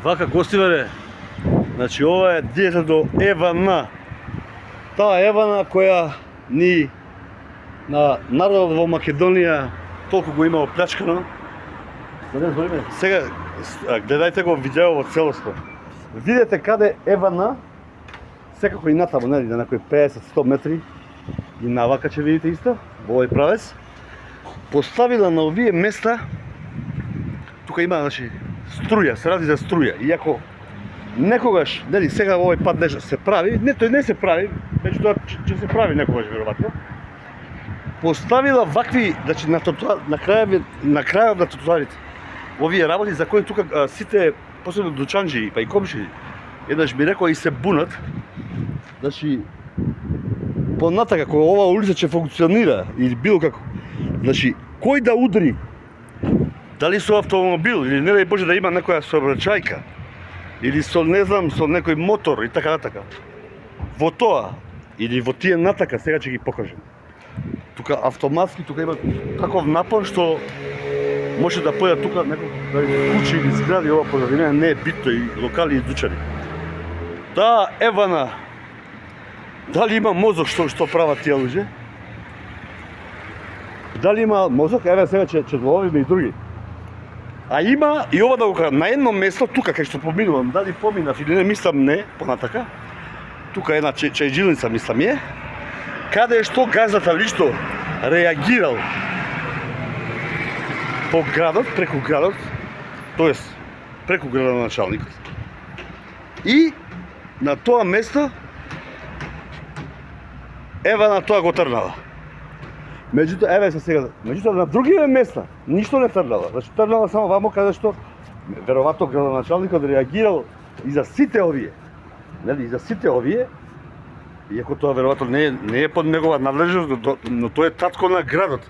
Вака гостиваре, значи ова е диета до Евана. Таа Евана која ни на народот во Македонија толку го имало плячкано. Сега гледајте го видео во целосно. Видете каде Евана, секако и натаму, нели, на некои 50-100 метри, и навака ќе видите исто, во овој правец, поставила на овие места, тука има, значи, струја, се ради за струја, иако некогаш, нели, сега овој пат нешто се прави, не, тој не се прави, меѓутоа ќе се прави некогаш веројатно. Поставила вакви, значи на крајот на тротоарите, овие работи за кои тука сите, посебно дучанџи, па и комши, еднаш ми рекоа и се бунат, значи понатака кога оваа улица ќе функционира или било како, значи кој да удри, дали со автомобил или не дај Боже да има некоја сообраќајка или со не знам со некој мотор и така натака. Во тоа или во тие натака сега ќе ги покажам. Тука автоматски тука има таков напон што може да појде тука некој куќи или згради, ова позадина не е битно и локали издучани. Таа Евана, дали има мозок што прават тие луѓе? Дали има мозок? Еве сега ќе доловиме и други. А има и ова да го кажам, на едно место тука кај што поминувам, дали поминав или не, мислам не, понатака. Тука една чајджилница мислам е, каде што газата лично реагирал по градот, преку градот, тоест преку градоначалникот. И на тоа место Евана тоа го трнала. Меѓутоа, еве се сега, меѓутоа на другиве места ништо не трнала. Значи трнала само вамо каде што веројатно градоначалникот реагирал и за сите овие. Нели, и за сите овие, иако тоа веројатно не е под негова надлежност, но тој е татко на градот.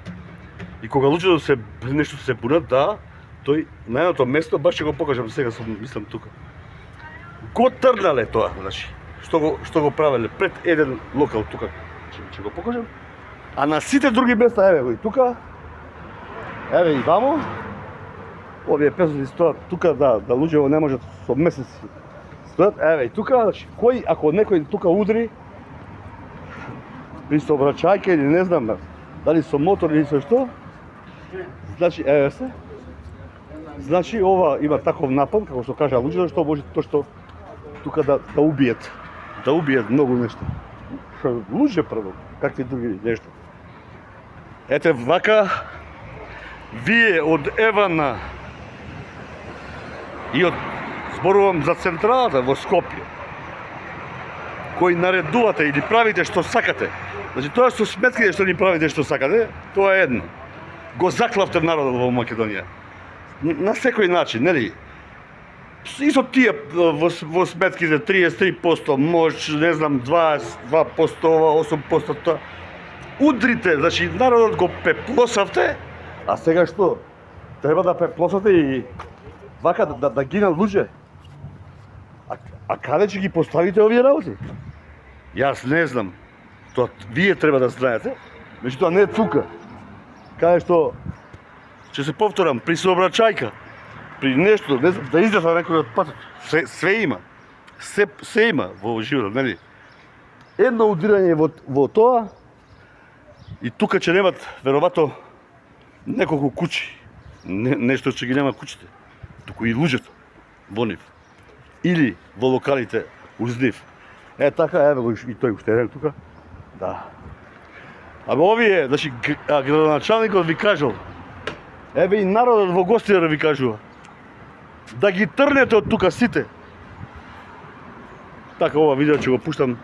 И кога луѓето се нешто се бунат, да, тој на едното место баш ќе го покажам сега, мислам тука. Го трнале тоа, значи, што го правеле пред еден локал тука, ќе го покажам. А на сите други места, еве го и тука, еве и вамо, овие песоци стојат тука, да луѓето не можат со месеци стојат, еве и тука, значи, кој, ако некој тука удри, при сообраќајка или не знам, дали со мотор или со што, значи, еве се, значи ова има таков напон, како што кажа луѓето, што може тоа што тука да убиет многу нешто. Што луѓе прво, какви други нешто. Ете вака, вие од Евана и од, зборувам за централата во Скопје, кои наредувате или правите што сакате, значи тоа со сметките што ни правите што сакате, тоа е едно. Го заклавте народот во Македонија. На секој начин, нели? И со тие во сметките 33%, мош, не знам, 22%, 8% тоа. Удрите, значи народот го пеплосавте, а сега што? Треба да пеплосате и вака да гинат луѓе. А каде ќе ги поставите овие работи? Јас не знам. Тоа вие треба да знаете, меѓутоа не е тука. Каде што, ќе се повторам, при сообраќајка, при нешто, не знам, да излезе некој од патот, све има. Се има во животот, нели? Едно удирање во тоа, и тука ќе немат, веројатно, неколку куќи. Нешто ќе ги нема куќите, туку и луѓето во нив. Или во локалите уз нив. Е, така, еве го и тој уште еден тука. Да. Ама овие, значи, градоначалникот ви кажал, еве и народот во Гостивар ви кажува, да ги трнете од тука сите. Така, ова видео ќе го пуштам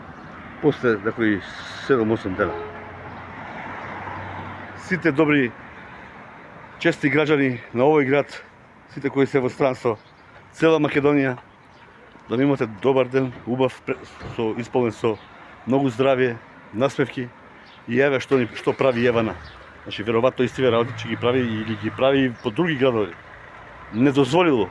после некои 7-8 дена. Сите добри, чести граѓани на овој град, сите кои се во странство, цела Македонија, да имате добар ден, убав, исполнен со многу здравје, насмевки и еве што прави Евана. Значи, веројатно истиве работи ќе ги прави или ги прави по други градови. Не дозволило